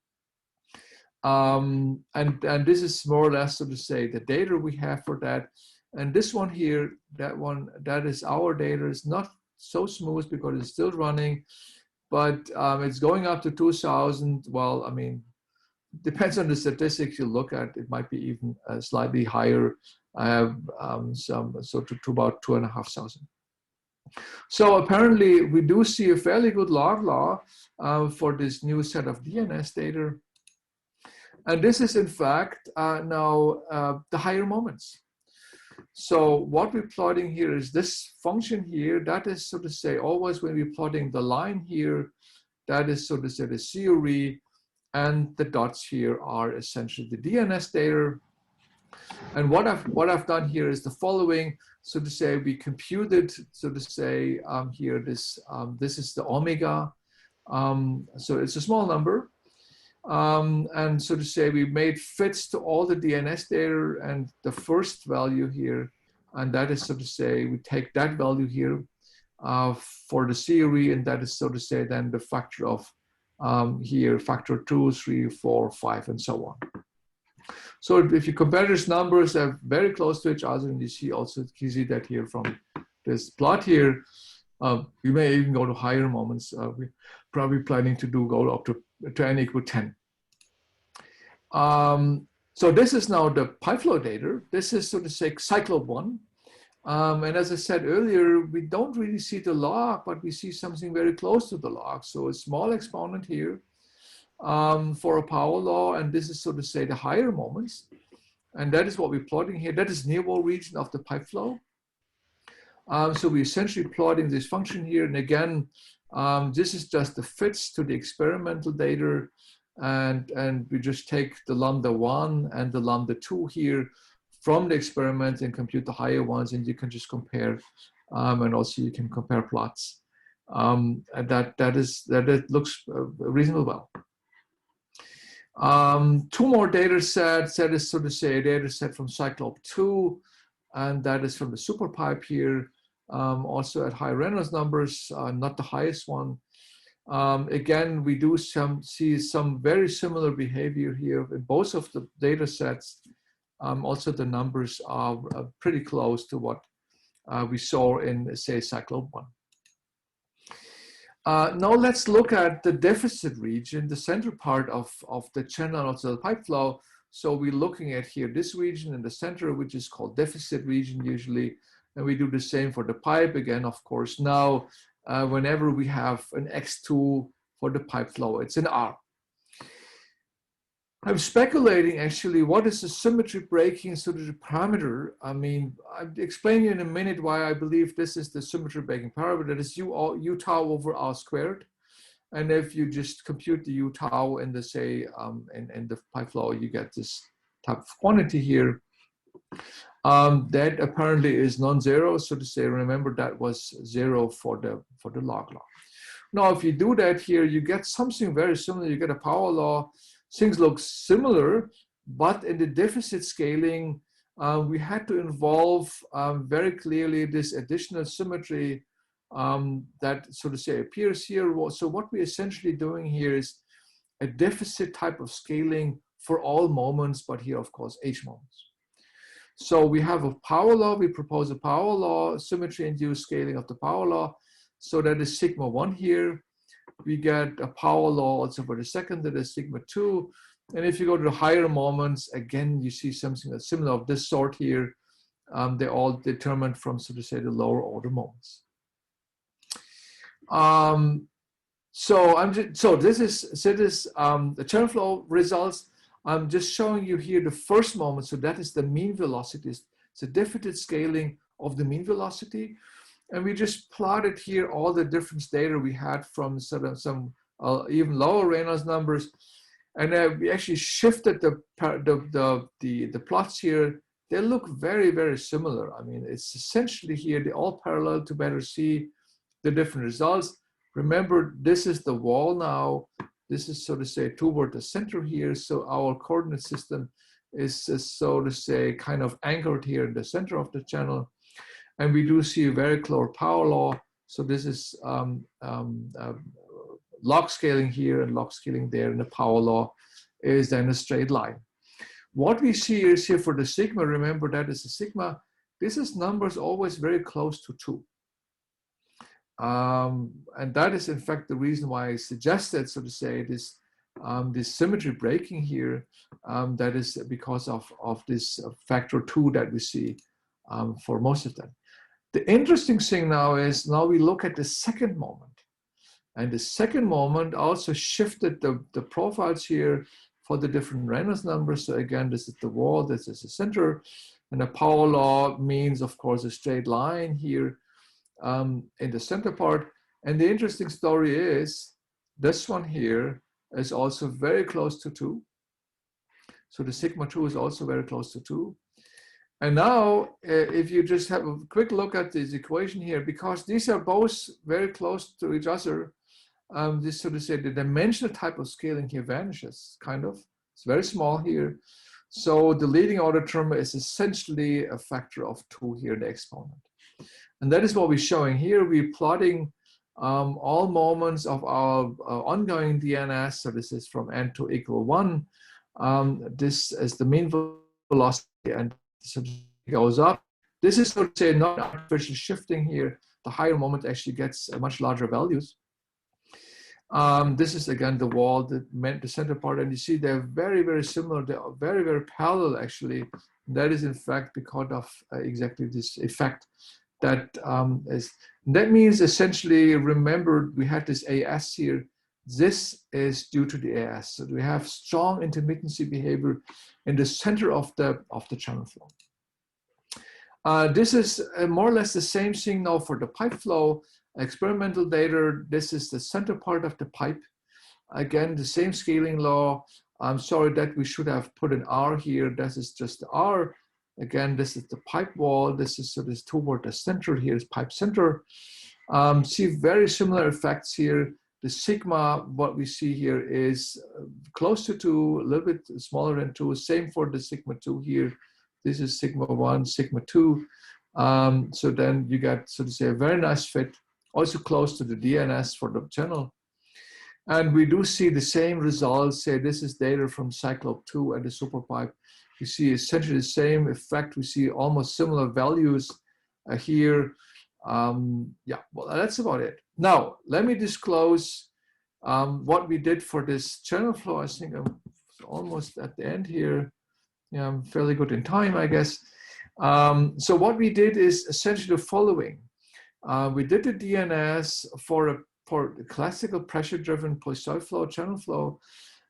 And this is more or less, so to say, the data we have for that. And this one here, that is our data. It's not so smooth because it's still running, but it's going up to 2,000. Well, I mean, depends on the statistics you look at. It might be even slightly higher. I have to about 2,500. So apparently we do see a fairly good log law for this new set of DNS data. And this is in fact now the higher moments. So what we're plotting here is this function here. That is, so to say, always when we're plotting the line here, that is, so to say, the theory, and the dots here are essentially the DNS data. And what I've done here is the following. So to say, we computed, so to say, here this is the omega. So it's a small number. And so to say, we made fits to all the DNS data and the first value here. And that is, so to say, we take that value here for the theory, and that is, so to say, then the factor of here, factor 2, 3, 4, 5, and so on. So if you compare these numbers, they're very close to each other, and you see also, you see that here from this plot here. We may even go to higher moments. We're probably planning to go up to n equal 10. So this is now the pipe flow data. This is, so to say, cycle 1. And as I said earlier, we don't really see the log, but we see something very close to the log. So a small exponent here for a power law, and this is, so to say, the higher moments. And that is what we're plotting here. That is near wall region of the pipe flow. So we're essentially plotting this function here. And again, this is just the fits to the experimental data. And we just take the lambda 1 and the lambda 2 here from the experiment and compute the higher ones, and you can just compare, and also you can compare plots. And that looks reasonably well. Two more data sets. That is, so to say, a data set from Cyclope 2, and that is from the superpipe here, also at high Reynolds numbers, not the highest one. Again, we do see some very similar behavior here in both of the data sets. Also, the numbers are pretty close to what we saw in, say, Cyclope 1. Now let's look at the deficit region, the center part of the channel, also the pipe flow. So we're looking at here this region in the center, which is called deficit region usually. And we do the same for the pipe. Again, of course, now whenever we have an X2 for the pipe flow, it's an R. I'm speculating actually what is the symmetry breaking sort of parameter. I mean, I'll explain you in a minute why I believe this is the symmetry breaking parameter. That is u tau over r squared. And if you just compute the u tau in the say in the pi flow, you get this type of quantity here. That apparently is non-zero. So to say, remember that was 0 for the log law. Now, if you do that here, you get something very similar. You get a power law. Things look similar, but in the deficit scaling, we had to involve very clearly this additional symmetry that, so to say, appears here. So what we're essentially doing here is a deficit type of scaling for all moments, but here, of course, h moments. So we have a power law. We propose a power law, symmetry-induced scaling of the power law. So that is sigma 1 here. We get a power law also for the second, that is sigma 2. And if you go to the higher moments, again, you see something that's similar of this sort here. They're all determined from, so to say, the lower order moments. This is the channel flow results. I'm just showing you here the first moment. So that is the mean velocity. It's a deficit scaling of the mean velocity. And we just plotted here all the difference data we had from sort of some even lower Reynolds numbers. And we actually shifted the plots here. They look very, very similar. I mean, it's essentially here, they all parallel to better see the different results. Remember, this is the wall now. This is, so to say, toward the center here. So our coordinate system is, so to say, kind of anchored here in the center of the channel. And we do see a very close power law. So this is log scaling here and log scaling there, and the power law is then a straight line. What we see is here for the sigma, remember that is a sigma. This is numbers always very close to 2. And that is in fact the reason why I suggested, so to say, this symmetry breaking here. That is because of this factor 2 that we see for most of them. The interesting thing now is, now we look at the second moment. And the second moment also shifted the profiles here for the different Reynolds numbers. So again, this is the wall, this is the center. And the power law means, of course, a straight line here in the center part. And the interesting story is, this one here is also very close to 2. So the sigma 2 is also very close to 2. And now, if you just have a quick look at this equation here, because these are both very close to each other, this, so to say, the dimensional type of scaling here vanishes, kind of. It's very small here. So the leading order term is essentially a factor of 2 here in the exponent. And that is what we're showing here. We're plotting all moments of our ongoing DNS. So this is from n to equal 1. This is the mean velocity, and so it goes up. This is, so to say, not artificial shifting here. The higher moment actually gets much larger values. This is again the wall that meant the center part, and you see they're very, very similar. They are very, very parallel actually. That is in fact because of exactly this effect. That means essentially, remember we had this AS here. This is due to the AS. So we have strong intermittency behavior in the center of the channel flow. This is more or less the same thing now for the pipe flow. Experimental data, this is the center part of the pipe. Again, the same scaling law. I'm sorry that we should have put an R here. This is just the R. Again, this is the pipe wall. This is, so this toward the center here is pipe center. See very similar effects here. The sigma, what we see here is close to 2, a little bit smaller than 2. Same for the sigma 2 here. This is sigma 1, sigma 2. So then you get, so to say, a very nice fit, also close to the DNS for the channel. And we do see the same results. Say this is data from Cyclope 2 and the superpipe. We see essentially the same effect. We see almost similar values here. Yeah, well, that's about it. Now, let me disclose what we did for this channel flow. I think I'm almost at the end here. Yeah, I'm fairly good in time, I guess. So what we did is essentially the following. We did the DNS for the classical pressure-driven Poisson flow, channel flow.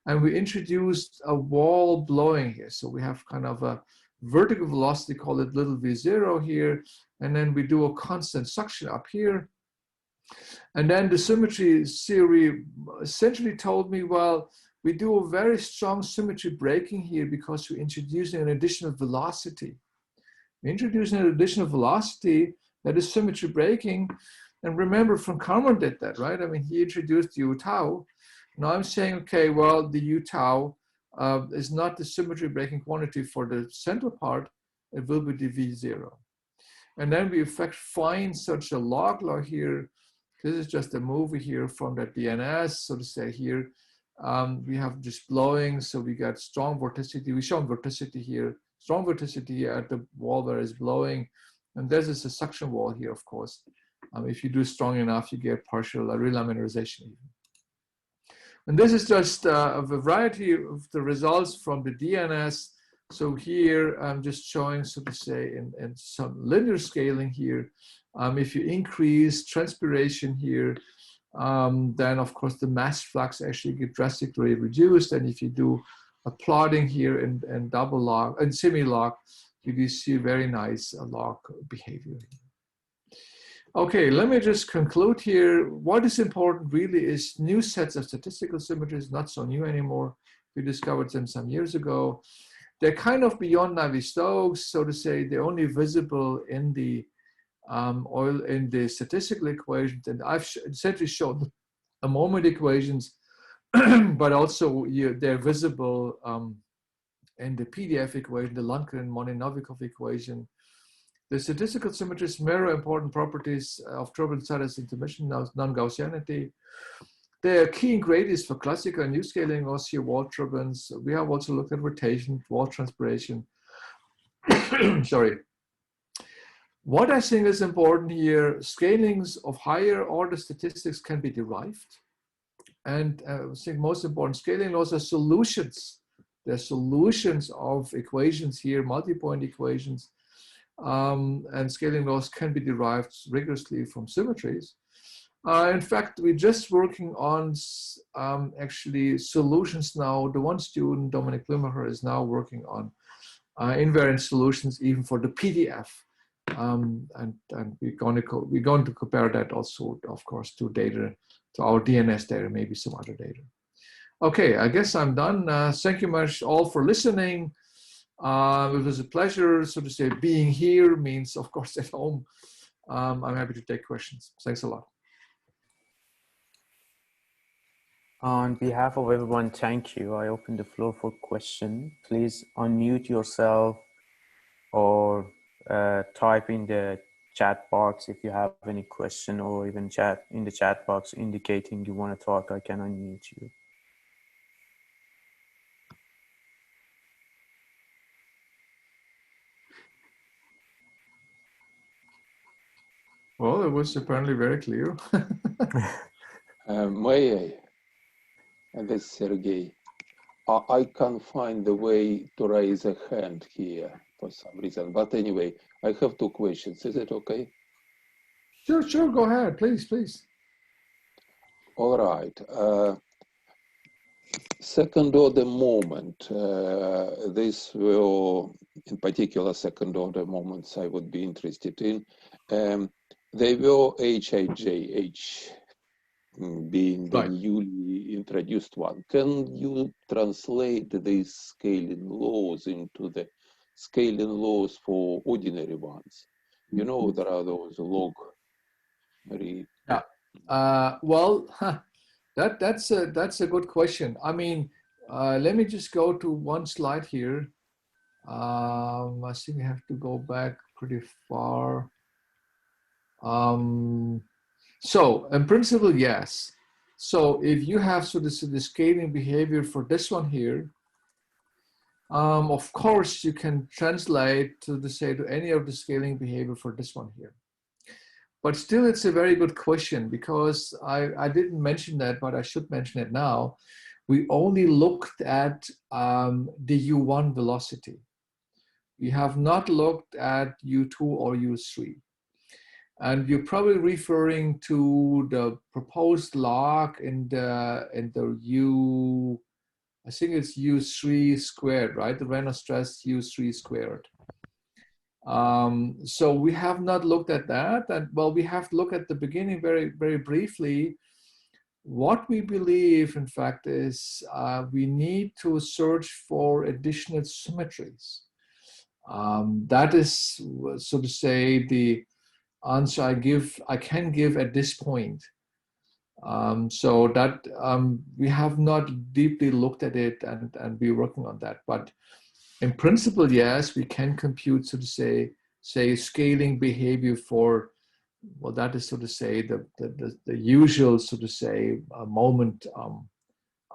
and we introduced a wall blowing here. So we have kind of a vertical velocity, call it little v0 here, and then we do a constant suction up here. And then the symmetry theory essentially told me, well, we do a very strong symmetry breaking here because we're introducing an additional velocity. We're introducing an additional velocity that is symmetry breaking. And remember, von Karman did that, right? I mean, he introduced u tau. Now I'm saying, okay, well, the u tau is not the symmetry breaking quantity for the central part. It will be the v0. And then we in fact find such a log law here. This is just a movie here from the DNS, so to say here. We have just blowing, so we got strong vorticity. We show vorticity here, strong vorticity at the wall where it's blowing. And there's a suction wall here, of course. If you do strong enough, you get partial relaminarization even. And this is just a variety of the results from the DNS. So here I'm just showing, so to say, in some linear scaling here. If you increase transpiration here, then of course the mass flux actually get drastically reduced. And if you do a plotting here in double log and semi-log, you do see very nice log behavior. Okay, let me just conclude here. What is important really is new sets of statistical symmetries, not so new anymore. We discovered them some years ago. They're kind of beyond Navier-Stokes, so to say. They're only visible in the in the statistical equations, and I've essentially showed the moment equations, but also they're visible in the PDF equation, the Lundgren-Monin-Novikov equation. The statistical symmetries mirror important properties of turbulent status intermission, non-Gaussianity. They are key ingredients for classical and new scaling laws here, wall turbulence. We have also looked at rotation, wall transpiration. Sorry. What I think is important here, scalings of higher order statistics can be derived. And I think most important, scaling laws are solutions. They're solutions of equations here, multi-point equations. And scaling laws can be derived rigorously from symmetries. In fact, we're just working on actually solutions now. The one student, Dominic Limmacher, is now working on invariant solutions even for the PDF. And we're going to compare that also, of course, to data, to our DNS data, maybe some other data. Okay, I guess I'm done. Thank you much all for listening. It was a pleasure, so to say. Being here means, of course, at home. I'm happy to take questions. Thanks a lot. On behalf of everyone, thank you. I open the floor for question. Please unmute yourself or type in the chat box if you have any question, or even chat in the chat box indicating you want to talk. I can unmute you. Well, it was apparently very clear. May I? And this is Sergey. I can't find the way to raise a hand here for some reason. But anyway, I have two questions. Is it okay? Sure, sure. Go ahead, please, please. All right. Second order moment. This will, in particular, second order moments I would be interested in. They were HIJH being the newly introduced one. Can you translate these scaling laws into the scaling laws for ordinary ones? You know, there are those log. Yeah. Well, that's a good question. I mean, let me just go to one slide here. I think I have to go back pretty far. So in principle, yes. So if you have sort of the scaling behavior for this one here, of course you can translate to any of the scaling behavior for this one here. But still, it's a very good question, because I didn't mention that, but I should mention it now. We only looked at the U1 velocity. We have not looked at U2 or U3. And you're probably referring to the proposed log in the I think it's U3 squared, right? The Reynolds stress U3 squared. So we have not looked at that. And well, we have to look at the beginning very, very briefly. What we believe, in fact, is we need to search for additional symmetries. That is, so to say, the answer I can give at this point. So that we have not deeply looked at it, and we're working on that. But in principle, yes, we can compute, so to say scaling behavior for, well, that is, so to say, the usual, so to say, moment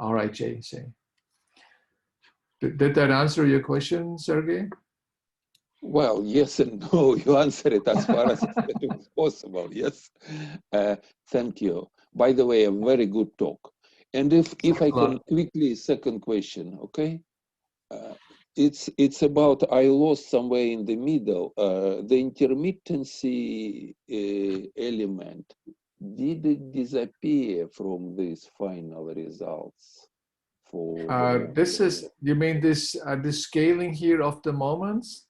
Rij, say. Did that answer your question, Sergey? Well, yes and no. You answer it as far as it was possible. Yes. Thank you. By the way, a very good talk. And if I can quickly, second question, okay? It's about, I lost somewhere in the middle, the intermittency element. Did it disappear from these final results? For this is, you mean this this scaling here of the moments?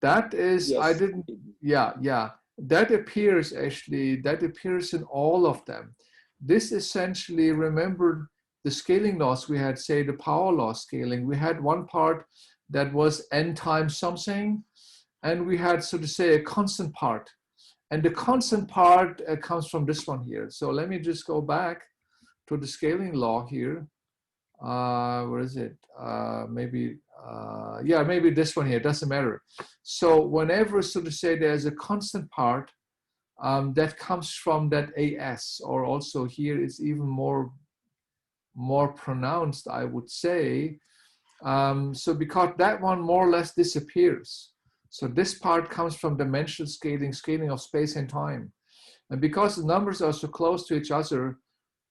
That is, yes. I didn't, yeah. That appears, actually, that appears in all of them. This essentially, remember the scaling laws we had, say the power law scaling, we had one part that was n times something, and we had, so to say, a constant part. And the constant part comes from this one here. So let me just go back to the scaling law here. Where is it? Maybe this one here, doesn't matter. So whenever, so to say, there's a constant part that comes from that AS, or also here is even more pronounced, I would say. So because that one more or less disappears. So this part comes from dimensional scaling of space and time. And because the numbers are so close to each other,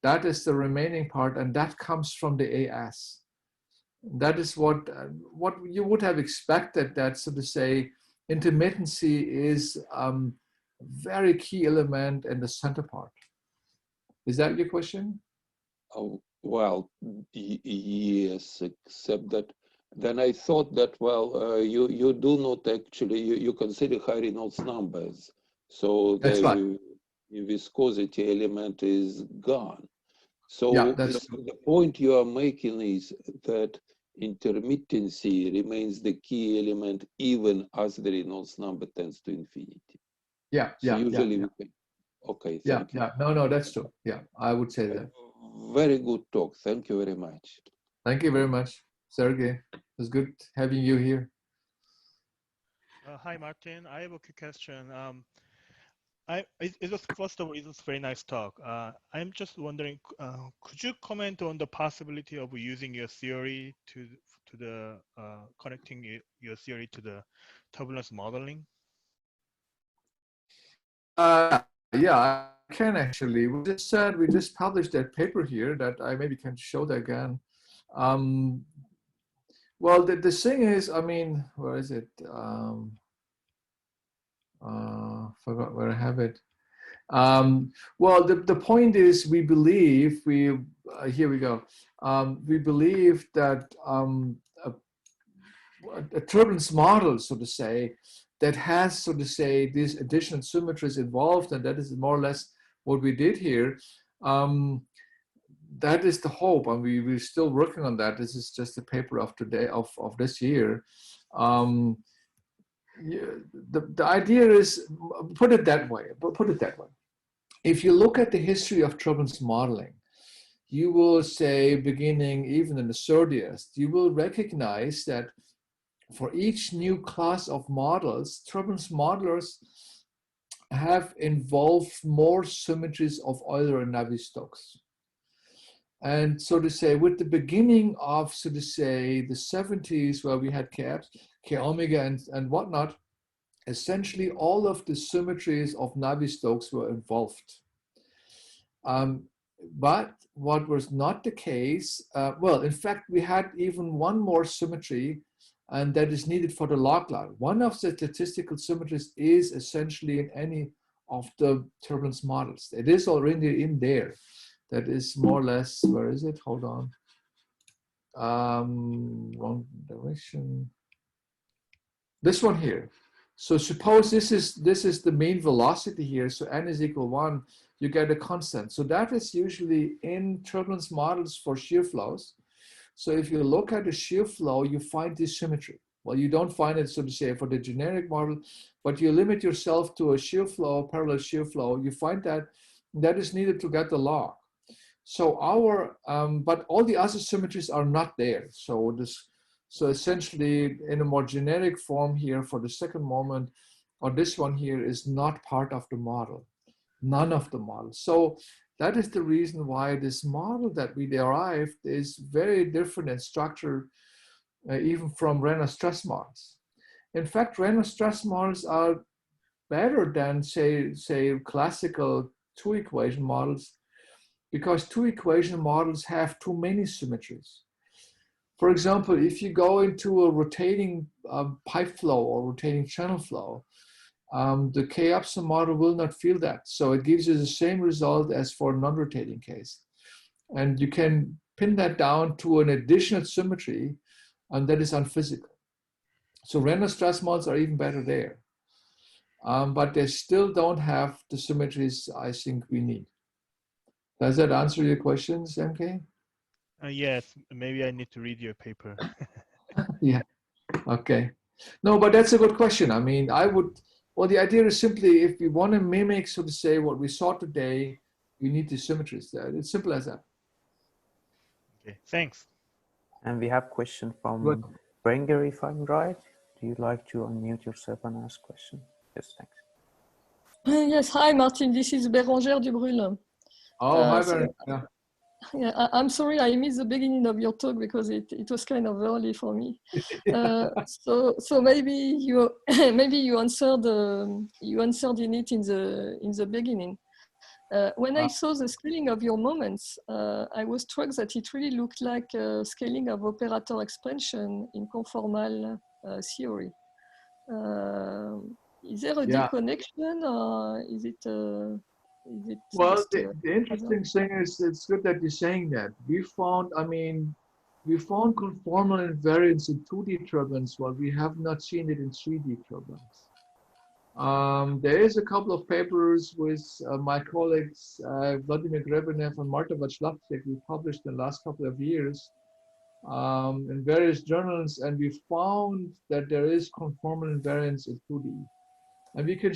that is the remaining part, and that comes from the AS. That is what you would have expected, that, so to say, intermittency is very key element in the center part. Is that your question? Oh, well, yes, except that then I thought that, well, you do not actually, you consider high Reynolds numbers. So the viscosity element is gone. So yeah, the point you are making is that intermittency remains the key element even as the Reynolds number tends to infinity. Yeah, so yeah, usually yeah. we can, okay, thank you. Yeah, no, that's true. Yeah, I would say that. Very good talk. Thank you very much. Thank you very much, Sergey. It was good having you here. Hi, Martin. I have a quick question. First of all, it was a very nice talk. I'm just wondering, could you comment on the possibility of using your theory to the connecting your theory to the turbulence modeling? Yeah, I can actually. We just published that paper here that I maybe can show that again. Well, the thing is, I mean, where is it? Forgot where I have it. Well, the point is, we believe, here we go. We believe that a turbulence model, so to say, that has, so to say, these additional symmetries involved, and that is more or less what we did here. That is the hope, and we're still working on that. This is just a paper of today, of this year. The idea is, put it that way. If you look at the history of turbulence modeling, you will say, beginning even in the 30s, you will recognize that for each new class of models, turbulence modelers have involved more symmetries of Euler and Navier-Stokes. And so to say, with the beginning of, so to say, the 70s, where we had K omega and whatnot, essentially all of the symmetries of Navier-Stokes were involved. But what was not the case, well, in fact, we had even one more symmetry, and that is needed for the log line. One of the statistical symmetries is essentially in any of the turbulence models. It is already in there. That is more or less, where is it? Hold on. wrong direction. This one here. So suppose this is the main velocity here. So n is equal 1. You get a constant. So that is usually in turbulence models for shear flows. So if you look at the shear flow, you find this symmetry. Well, you don't find it, so to say, for the generic model, but you limit yourself to a shear flow, parallel shear flow. You find that that is needed to get the log. So our, but all the other symmetries are not there. So essentially, in a more generic form here for the second moment, or this one here is not part of the model, none of the models. So that is the reason why this model that we derived is very different in structure, even from Reynolds stress models. In fact, Reynolds stress models are better than say classical two-equation models, because two-equation models have too many symmetries. For example, if you go into a rotating pipe flow or rotating channel flow, the K-upsilon model will not feel that. So it gives you the same result as for a non-rotating case. And you can pin that down to an additional symmetry, and that is unphysical. So Reynolds stress models are even better there. But they still don't have the symmetries I think we need. Does that answer your questions, MK? Yes, maybe I need to read your paper. Yeah, okay. No, but that's a good question. I mean, well, the idea is simply if we want to mimic, so to say, what we saw today, we need the symmetries there. It's simple as that. Okay, thanks. And we have question from Brenger, if I'm right. Do you like to unmute yourself and ask question? Yes, thanks. Yes, hi Martin, this is Bérangère Dubrul. Oh, hi Bérangère. Yeah. Yeah, I'm sorry I missed the beginning of your talk because it was kind of early for me. So maybe you maybe you answered in it in the beginning. When I saw the scaling of your moments, I was struck that it really looked like a scaling of operator expansion in conformal theory. Is there a deconnection, or is it? Well, the interesting thing is, it's good that you're saying that. We found conformal invariance in 2D turbulence, while we have not seen it in 3D turbulence. There is a couple of papers with my colleagues, Vladimir Grebenev and Marta Vaclavsek, we published in the last couple of years in various journals, and we found that there is conformal invariance in 2D. And we can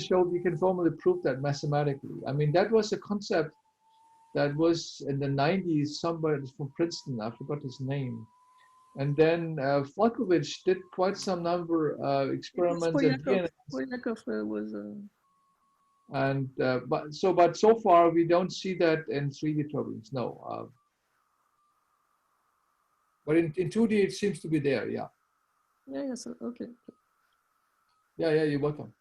formally prove that mathematically. I mean, that was a concept that was in the 90s, somebody from Princeton, I forgot his name. And then Falkovich did quite some number of experiments. And but so far we don't see that in 3D turbulence, no. But in 2D it seems to be there, yeah. Yeah, yes, okay. Yeah, you're welcome.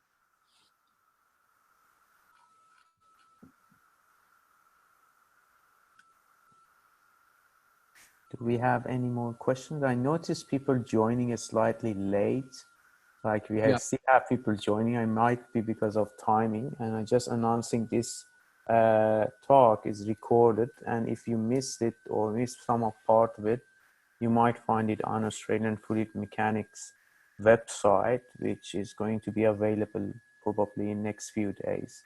Do we have any more questions? I noticed people joining us slightly late. Like we still have people joining. I might be because of timing. And I'm just announcing this talk is recorded. And if you missed it or missed some of part of it, you might find it on Australian Fluid Mechanics website, which is going to be available probably in next few days.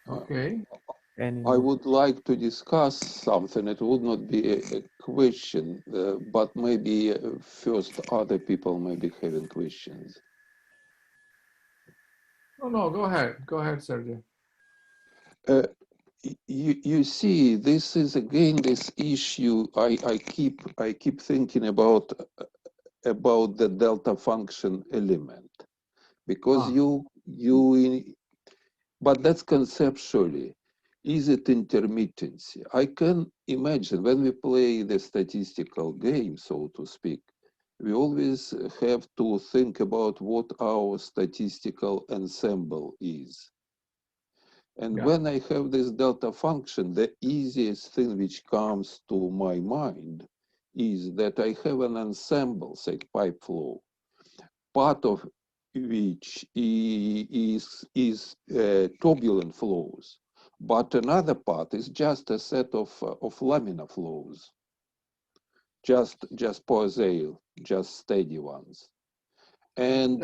Okay. I would like to discuss something. It would not be a question, but maybe first other people may be having questions. Oh, no, go ahead. Go ahead, Sergey. You see, this is again this issue. I keep thinking about the delta function element, because but that's conceptually. Is it intermittency? I can imagine when we play the statistical game, so to speak, we always have to think about what our statistical ensemble is. And when I have this delta function, the easiest thing which comes to my mind is that I have an ensemble, say pipe flow. Part of which is turbulent flows, but another part is just a set of laminar flows, just poiseuille, just steady ones. And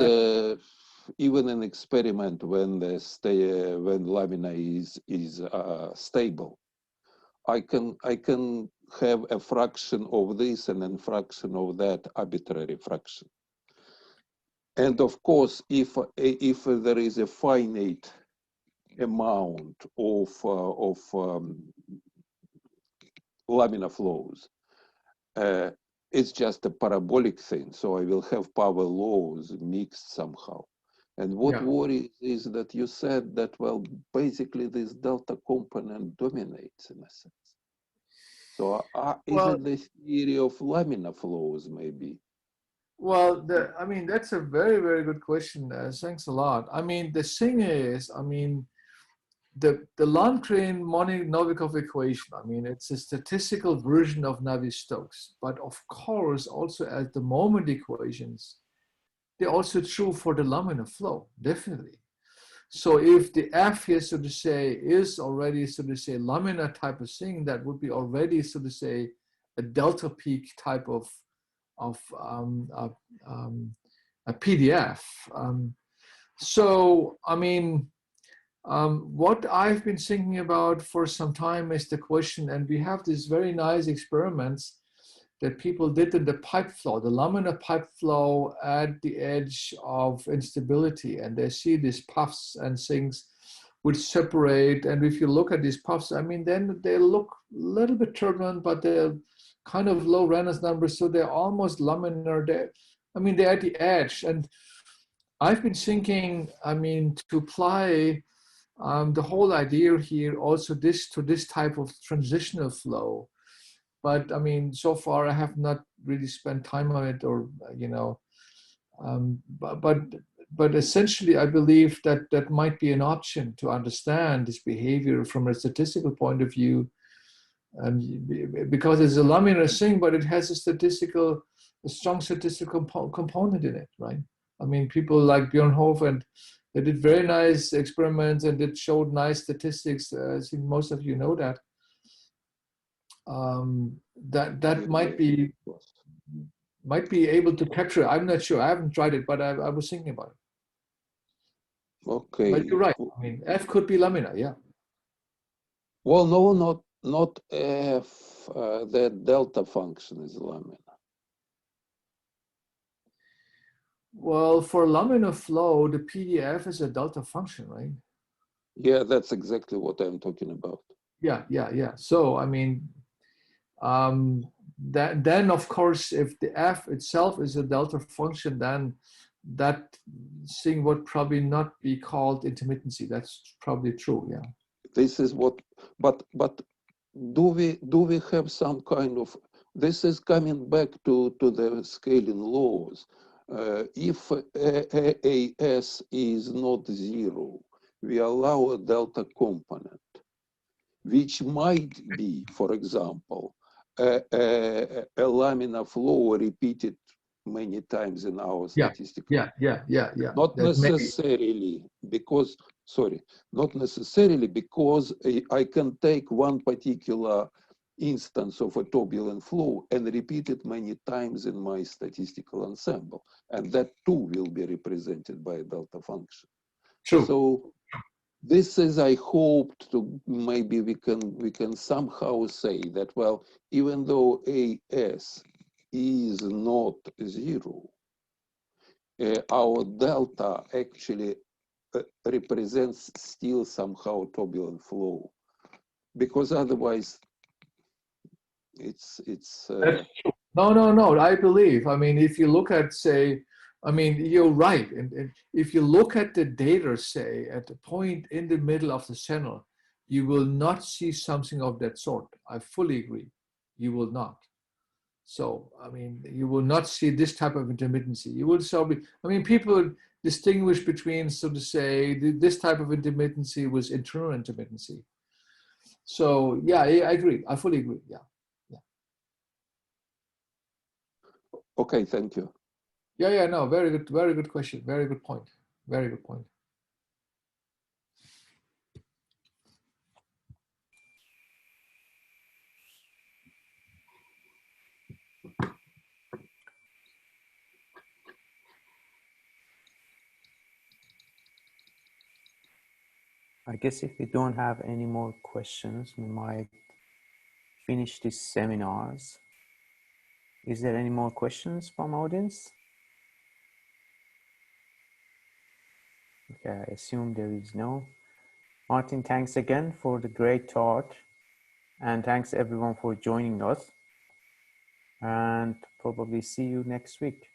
even an experiment when when lamina is stable, I can have a fraction of this and a fraction of that arbitrary fraction. And of course, if there is a finite amount of laminar flows, it's just a parabolic thing. So I will have power laws mixed somehow. And what worries is that you said that, well, basically this delta component dominates in a sense. So is it the theory of laminar flows maybe? Well, I mean, that's a very, very good question. Thanks a lot. I mean, the thing is, I mean, the Landgren-Money-Novikov equation, I mean, it's a statistical version of Navier-Stokes, but of course, also as the moment equations, they're also true for the laminar flow, definitely. So if the F here, so to say, is already, so to say, laminar type of thing, that would be already, so to say, a delta peak type of a PDF. So, I mean, what I've been thinking about for some time is the question, and we have these very nice experiments that people did in the pipe flow, the laminar pipe flow at the edge of instability, and they see these puffs and things which separate. And if you look at these puffs, I mean, then they look a little bit turbulent, but they're kind of low Reynolds numbers, so they're almost laminar. They're at the edge. And I've been thinking, I mean, to apply the whole idea here also to this type of transitional flow. But I mean, so far I have not really spent time on it, or you know, but essentially I believe that that might be an option to understand this behavior from a statistical point of view, because it's a laminar thing, but it has a strong statistical component in it, right? I mean, people like Björn Hof, and they did very nice experiments and it showed nice statistics. I think most of you know that. That might be able to capture. I'm not sure. I haven't tried it, but I was thinking about it. Okay. But you're right. I mean, F could be laminar, yeah. Well, no, not F. The delta function is laminar. Well, for laminar flow, the PDF is a delta function, right? Yeah, that's exactly what I'm talking about. Yeah. So I mean, then of course, if the F itself is a delta function, then that thing would probably not be called intermittency. That's probably true, yeah. This is what, but do we have some kind of, this is coming back to the scaling laws. If AS is not zero, we allow a delta component, which might be, for example, a laminar flow repeated many times in our statistical. Yeah. Not necessarily because, not necessarily because I can take one particular instance of a turbulent flow and repeat it many times in my statistical ensemble. And that too will be represented by a delta function. True. So this is, I hope, to maybe we can somehow say that, well, even though AS is not zero, our delta actually represents still somehow turbulent flow, because otherwise it's No, I believe. I mean, if you look at, say, I mean, you're right. And if you look at the data, say, at the point in the middle of the channel, you will not see something of that sort. I fully agree. You will not. So, I mean, you will not see this type of intermittency. You will I mean, people distinguish between, so to say, this type of intermittency with internal intermittency. So, yeah, I agree. I fully agree. Yeah. Okay, thank you. Yeah, no, very good question. Very good point. Very good point. I guess if we don't have any more questions, we might finish these seminars. Is there any more questions from audience? Okay, I assume there is no. Martin, thanks again for the great talk, and thanks everyone for joining us, and probably see you next week.